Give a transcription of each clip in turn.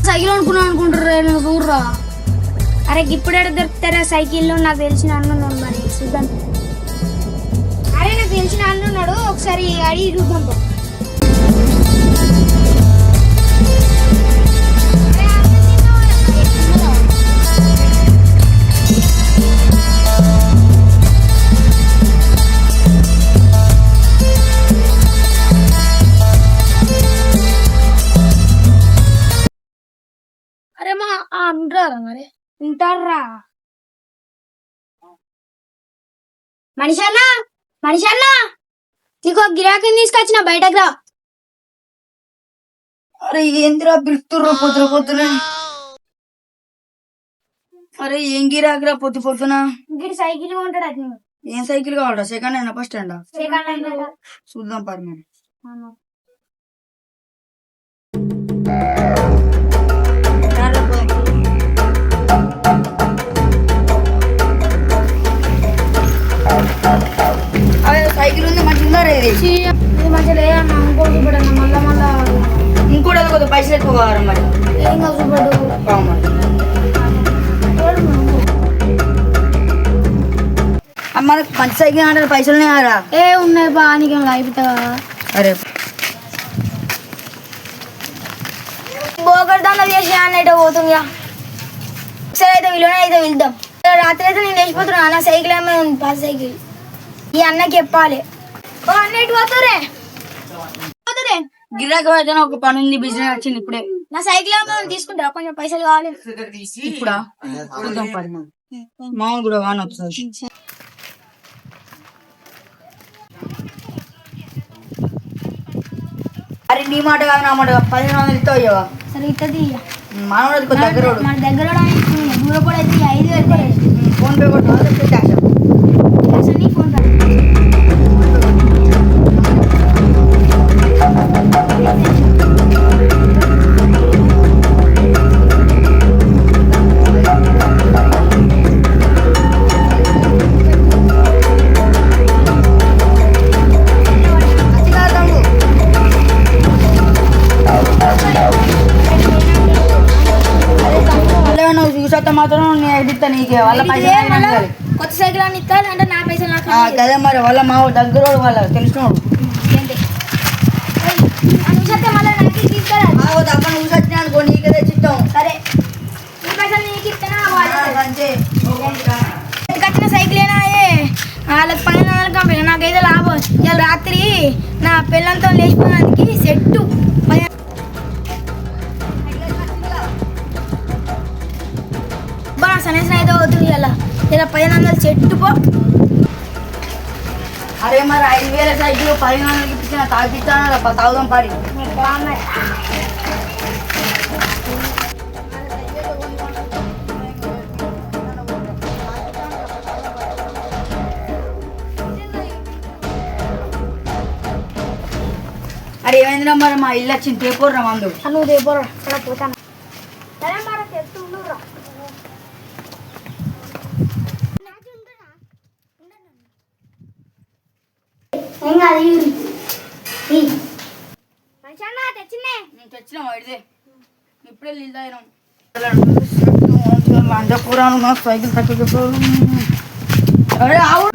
Cycle అనుకుంటారు చూడరా. అరే ఇప్పుడు ఎక్కడ దొరుకుతారా సైకిల్లో? నాకు తెలిసిన అన్నున్నాడు మరి చూద్దాం. అరే నాకు తెలిసిన అన్నున్నాడు, ఒకసారి అడిగి చూద్దాం. అరే మా అంటారా మరి? ఉంటారా మనిషి అన్న, మనిషి అన్న, నీకు గిరాకీని తీసుకొచ్చిన బయటకు రా. అరే ఏందిరా పిలుస్తుర్రా పొద్దున పొద్దున? అరే ఏం గిరాకిరా పొద్దు పొద్దున? ఇంకటి సైకిల్ ఉంటాడు అది. ఏం సైకిల్ కావాలా? Second hand first hand? Second hand. చూద్దాం పరి మరి. అదే సైకిల్ ఉంది మంచిగా ఇది మంచిగా లేదన్న, ఇంకోటి చూపడన్న. మళ్ళా మళ్ళా ఇంకోటి అది కొద్దిగా పైసలు ఎక్కువ కావాలి మరి. ఏం కాదు చూపడు. అమ్మ మంచి సైకిల్ అంటే పైసలు ఉన్నాయారా? ఏ ఉన్నాయి బా, నీకేం అయిపోతా. అరే బోగడదాం చేసి అన్నట్టు పోతుందిగా. సరే అయితే విలువనే అయితే వెళ్దాం. రాత్రి అయితే నేను లేచిపోతున్నా. అన్న సైకిల్ ఏమే ఉంది, పాత సైకిల్. ఈ అన్నకి చెప్పాలి. ఓ అన్నట్టు పోతురే పోతురే. గిరాకీ అయితే ఒక పని ఉంది, బిజినెస్ వచ్చింది ఇప్పుడే. నా సైకిల్ ఏమో తీసుకుంటా, కొంచెం పైసలు కావాలి. ఇప్పుడా? చూద్దాం పరి మామూలు కూడా వాన వస్తుంది. అరే నీ మాట కాదు నా మాట, 1500 ఇస్తావు. సరే ఇస్తుంది. మనోడు దగ్గర మన దగ్గర దూరపడి అయితే 5,000 ఫోన్ పే కొట్టు, క్యాష్ ఫోన్ పే. చూసా మాత్రం నేను ఎడిస్తా నీకే. వాళ్ళ పైసలు కొత్త సైకిల్ అని ఇస్తారు అంటే నా పైసలు నాకు కదా మరి. వాళ్ళ మా దగ్గర వాళ్ళ తెలిసినోడు తప్ప నువ్వు సచ్చినా అనుకో నీకే తెచ్చిస్తాం. సరే నీ పైసలు నీకు ఇస్తానా? కట్టిన సైకిలేనా వాళ్ళకి 1500 కంపెనీ, నాకైతే లాభం. ఇవాళ రాత్రి నా పిల్లలతో లేచిపోయినందుకు సెట్టు సనేసిన అయితే అవుతుంది. ఇలా 1500 చెట్టు పో. అరే మరి 5,000 సైకిల్ 1500 ఇప్పించిన తాగిస్తాను తాగుదాం పారి. అరే ఏమైందిరా మరి? మా ఇల్లు వచ్చింది, తేపోర్రా మందు. నువ్వు తేపోరా, అక్కడ పోతాను. సరే మరి తెస్తుండ్రా. ఏం కాదు తెచ్చినాం అయితే ఇప్పుడే నీళ్ళు తాగినాం. అంజపురాను నాకు సైకిల్ తక్కువ. అరే ఆవు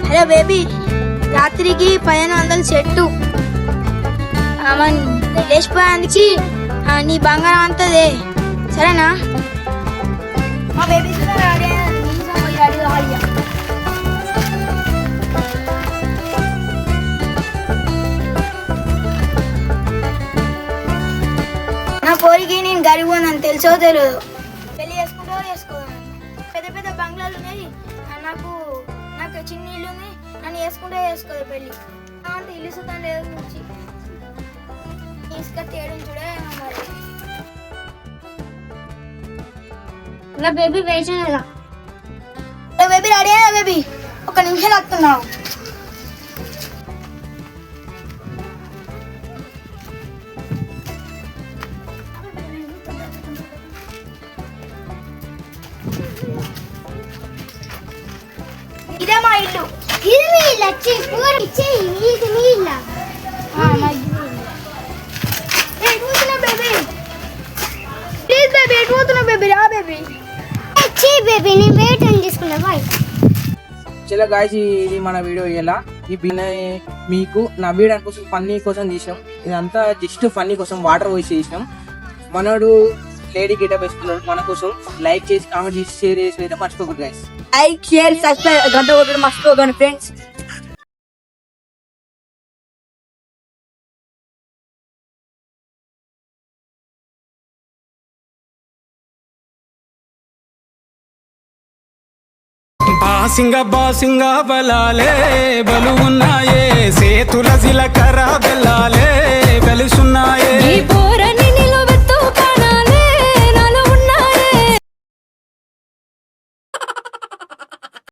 హలో బేబీ, రాత్రికి 1500 చెట్టు లేచిపోయేందుకు నీ బంగారం అంతదే, సరేనా? మా బేబీ నా కోరిక నేను గరిపోనని తెలుసో తెలియదు. పెళ్లి చేసుకుంటా చేసుకోదాను. పెద్ద పెద్ద బంగ్లాలు ఉన్నాయి, నాకు నాకు చిన్న ఇల్లు ఉంది. నన్ను వేసుకుంటే వేసుకోదు పెళ్ళి. అంత ఇల్లు సుతం లేదు నుంచి తీసుకొని తేడం చూడే మరి. బేబీ వేసాను. బేబీ రెడీ అయినా బేబీ? ఒక నిమిషం వస్తున్నావు. ఇల్లు. ఇది మీ ఇల్లు వచ్చి పూరి ఇచ్చి ఇది మీ ఇల్లు. ప్లీజ్ బేబీ ఎటు పోతున్నావు బేబీ రా బేబీ వచ్చి బేబీ నేను వెయిట్ అని తీసుకున్నా బాయ్. చలో గాయ్స్ ఇది మన వీడియో ఇలా ఈ బిన్న మీకు నవ్వేయడానికి కోసం ఫన్నీ కోసం తీసినాం. ఇదంతా జస్ట్ ఫన్నీ కోసం వాటర్ పోసి చేసినాం. మనోడు లేడీ గెటప్ వేసుకున్నాడు మన కోసం. లైక్ చేసి కామెంట్ చేసి షేర్ చేసి అయితే మర్చిపోకూడదు గైస్. లైక్ షేర్ సబ్స్క్రైబ్ గంట కొట్టడం మర్చిపోకండి ఫ్రెండ్స్. బాసింగ బలాలే బలు ఉన్నాయే సేతుల జిలకర బెల్లాలే వెలుసున్నాయే.